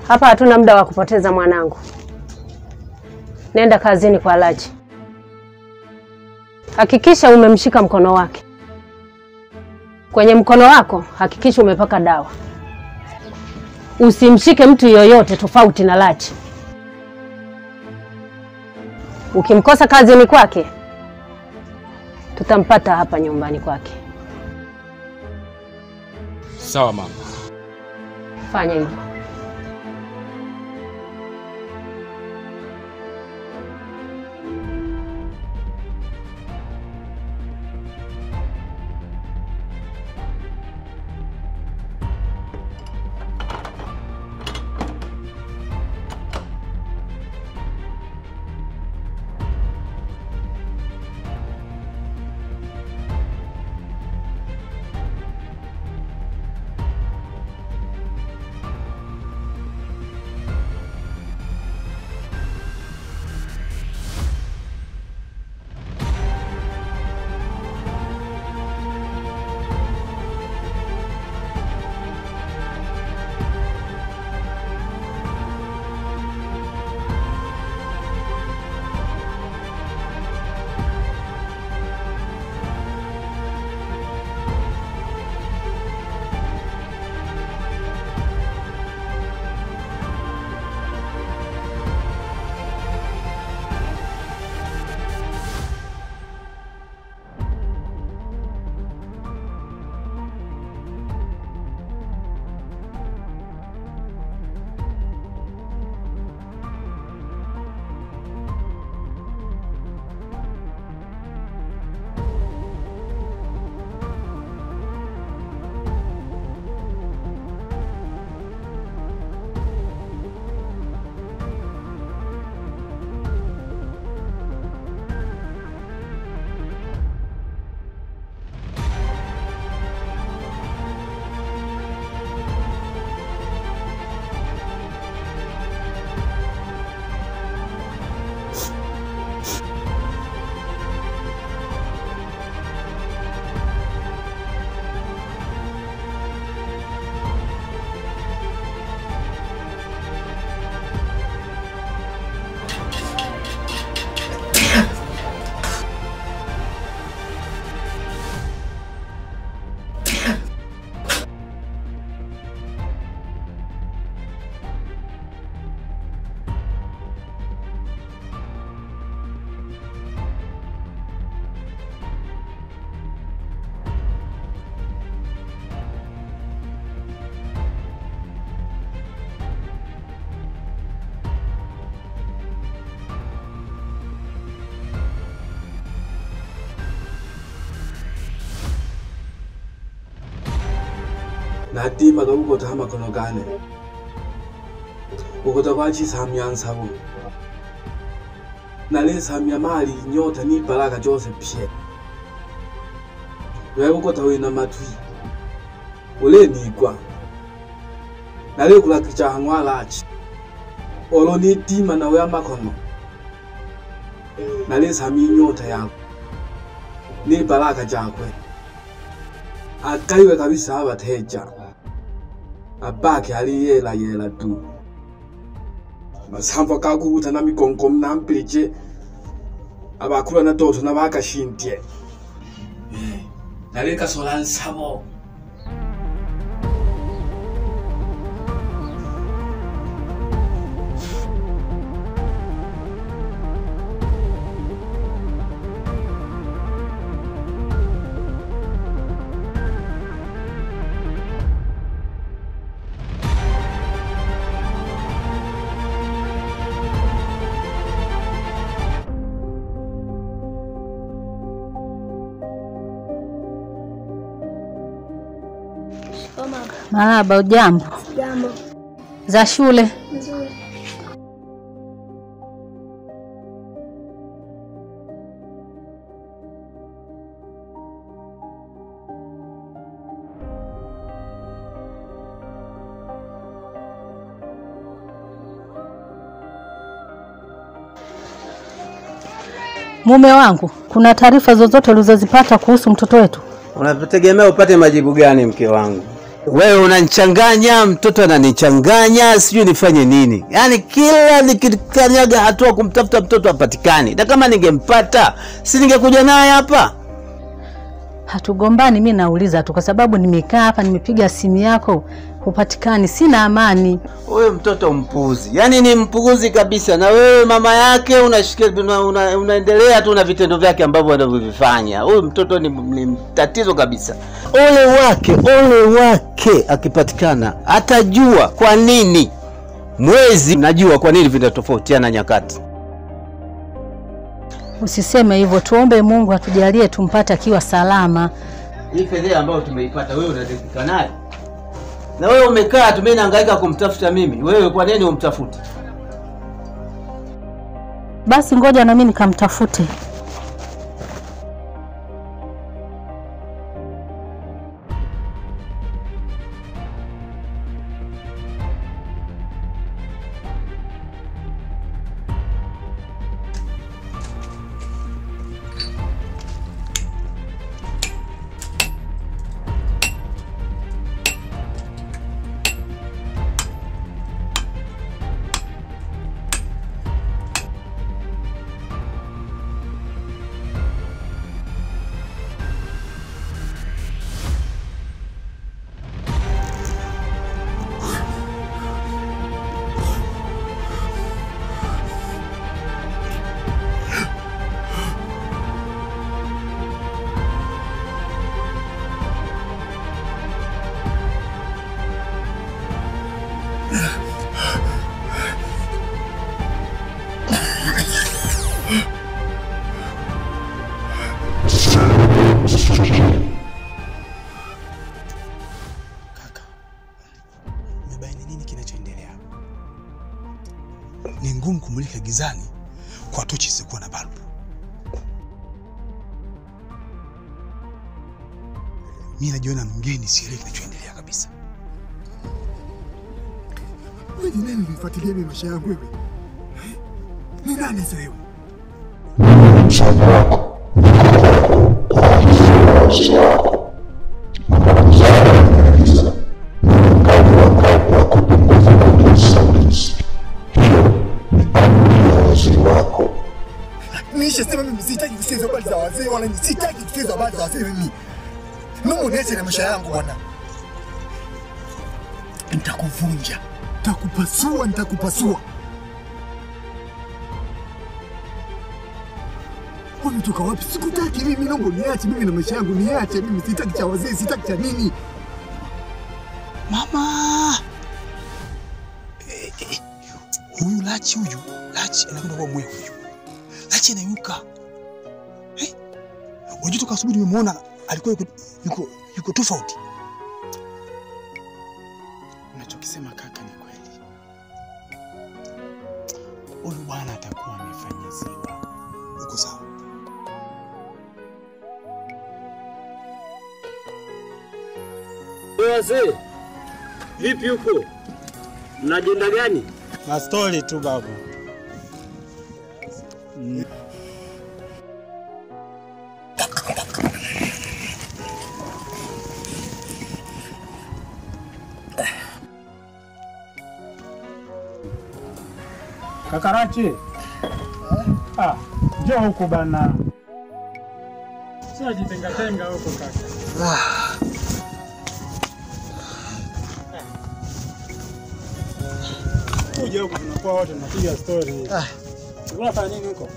Hapa hatuna muda wa kupoteza mwanangu. Nenda kazini kwa Lachi. Hakikisha umemshika mkono wake. Kwenye mkono wako hakikisha umepaka dawa. Usimshike mtu yoyote tofauti na Lachi. Ukimkosa kazini kwake, tutampata hapa nyumbani kwake. Sawa mama. Fanya hivyo. Natima kabuko tahama kono gane. Ukota kwachi samya ansabo. Nale samya mali nyota ni baraka jose pye. Wewe ukota wina matui. Ule ni kwa. Nale kula kicha hangwa Lachi. Olo ni tima na wewe makono. Nale samya nyota yangu. Ni baraka jakwe. Akaiwe kabisa abateja. Abaki ali yela tu. Masamva kakubuta na mikonko mnampije. Abakula na toto na bakashintye. Naleka sola nsabo. Marahaba, ujambo? Jambo. Za shule? Nzuri. Mume wangu, kuna taarifa zozote ulizozipata kuhusu mtoto wetu? Unategemea upate majibu gani mke wangu? Wewe unanichanganya, mtoto ananichanganya, sijui nifanye nini. Yaani kila nikikanyaga hatua kumtafuta mtoto hapatikani. Na kama ningempata, si ningekuja naye hapa? Hatugombani, mimi nauliza tu kwa sababu nimekaa hapa nimepiga simu yako hupatikani, sina amani. Wewe mtoto mpuzi. Yaani ni mpuzi kabisa. Na wewe mama yake unaendelea tu na vitendo vyake ambavyo anavyovifanya. Huyu mtoto ni tatizo kabisa. Ole wake akipatikana atajua kwa nini mwezi, najua kwa nini vinatofautiana nyakati. Usiseme hivyo, tuombe Mungu atujalie tumpate akiwa salama. Hii fedha ambayo tumeipata wewe unadhikika nayo. Na wewe umekaa tu mimi nahangaika kumtafuta mimi. Wewe kwa nini umtafuti? Basi ngoja na mimi nikamtafute. Kaka, umebaini nini kinachoendelea? Ni ngumu kumulika gizani kwa tochi zisizokuwa na balbu. Mimi najiona mgeni, sielewi kinachoendelea kabisa. Wewe ni nani unifuatilia mimi maisha yangu wewe? Ni nani sasa wewe? Mshamba wako. Nishasema mimi sitaki kusikiza habari za wazee wala sitaki kusikiza habari za wazee mimi. Mungu niache na maisha yangu bwana. Nitakuvunja. Nitakupasua. Umetoka wapi? Sikutaki mimi, naomba niache mimi na maisha yangu, niache mimi, sitaki cha wazee, sitaki cha nini. Mama! Huyu Lachi anakwenda kwa mwe huyu. Lachi anayuka. Unajua toka asubuhi nimemuona alikuwa yuko tofauti. Unachokisema kaka ni kweli. Huyu bwana atakuwa amefanyiziwa. Uko sawa? Wazee, vipi huko? Mna ajenda gani? Na story tu babu. Kakarachi. Njoo huko bana. Sasa jitenga huko kaka. Kuja huko tunakuwa wote tunapiga story. Unafanya nini huko?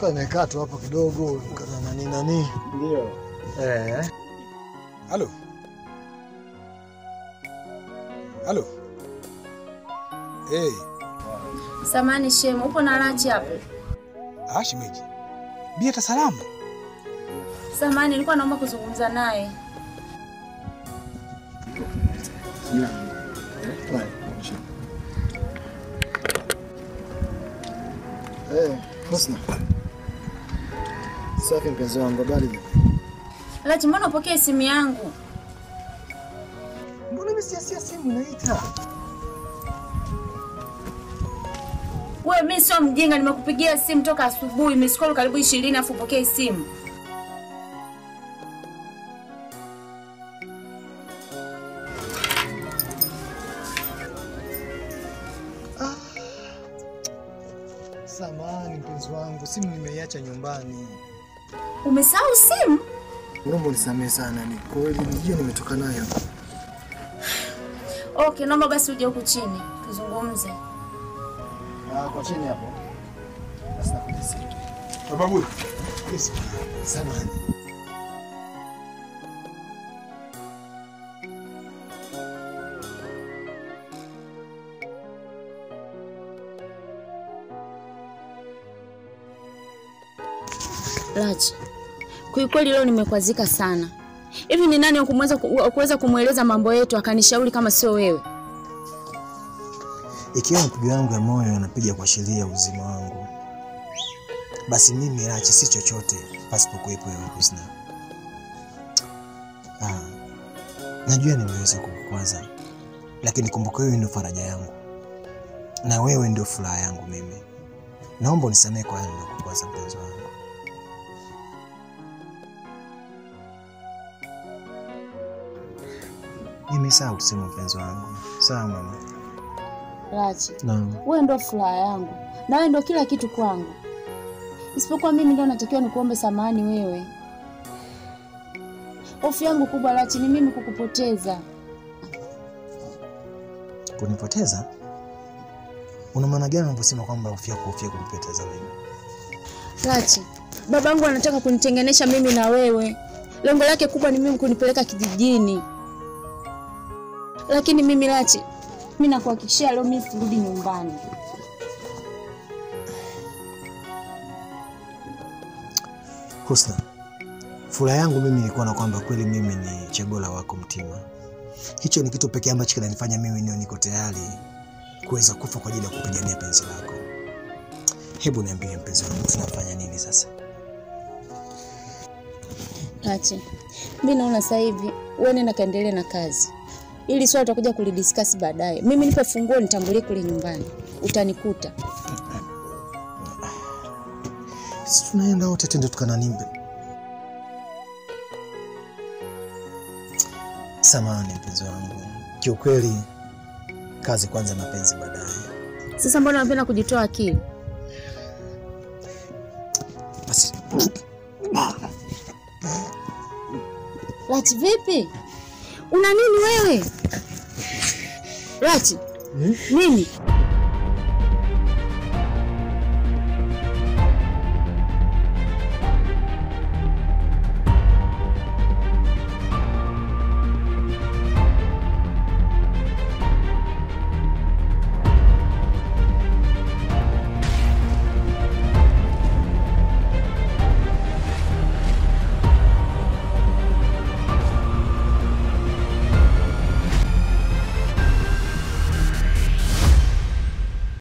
Kwa nimekaa tu hapo kidogo kana nani. Ndio. Halo. Samani shemu, upo na Lachi hapo? Shemeji. Bia ta salamu. Samani, nilikuwa naomba kuzungumza naye. Husna. Safi mpenzi wangu, habari? Lachi, mbona upokee simu yangu? Mbona mimi simu naita? Wewe mimi sio mjinga, nimekupigia simu toka asubuhi, miskolu karibu 20 afu upokee simu. Samahani mpenzi wangu, simu nimeiacha nyumbani. Umesahau simu? Naomba unisamehe sana, ni kweli nijue nimetoka nayo. Okay, naomba basi uje huku chini tuzungumze. Kwa chini hapo. Basi nakuja simu. Babu. Yes. Samahani. Raji, kwa kweli leo nimekwazika sana. Hivi ni nani kuweza kumweleza mambo yetu akanishauri kama sio wewe? Ikiwa mapigo yangu ya moyo yanapiga kwa sheria uzima wangu, basi mimi Raji si chochote pasipokuwepo wewe Husna. Najua nimeweza kukukwaza, lakini kumbuka wewe ndio faraja yangu. Na wewe ndio furaha yangu mimi. Naomba unisamehe kwa hali niliyokukwaza mpenzi wangu. Nimesahau kusema mpenzi wangu. Sawa mama. Raji, Naam. wewe ndio furaha yangu. Na wewe ndio kila kitu kwangu. Isipokuwa mimi ndio natakiwa nikuombe samahani wewe. Hofu yangu kubwa Raji ni mimi kukupoteza. Kunipoteza? Una maana gani unaposema kwamba hofia kunipoteza mimi? Raji, babangu anataka kunitenganisha mimi na wewe. Lengo lake kubwa ni mimi kunipeleka kijijini. Lakini mimi Raji, mimi nakuhakikishia leo mimi turudi nyumbani. Husna, furaha yangu mimi ilikuwa na kwamba kweli mimi ni chaguo la wako Mtima. Hicho ni kitu pekee ambacho kinanifanya mimi niko tayari kuweza kufa kwa ajili ya kupigania penzi lako. Hebu niambie mpenzi wangu, tunafanya nini sasa? Raji, mimi naona sasa hivi wewe nenda kaendelee na kazi. Ili swali tutakuja kulidiscuss baadaye. Mimi nipe funguo nitangulie kule nyumbani. Utanikuta. Sisi tunaenda wote twende tukananimbe. Samahani mpenzi wangu. Kiukweli kazi kwanza, mapenzi baadaye. Sasa mbona unapenda kujitoa akili? Basi. Raji vipi? Una nini wewe? Raji? Nini?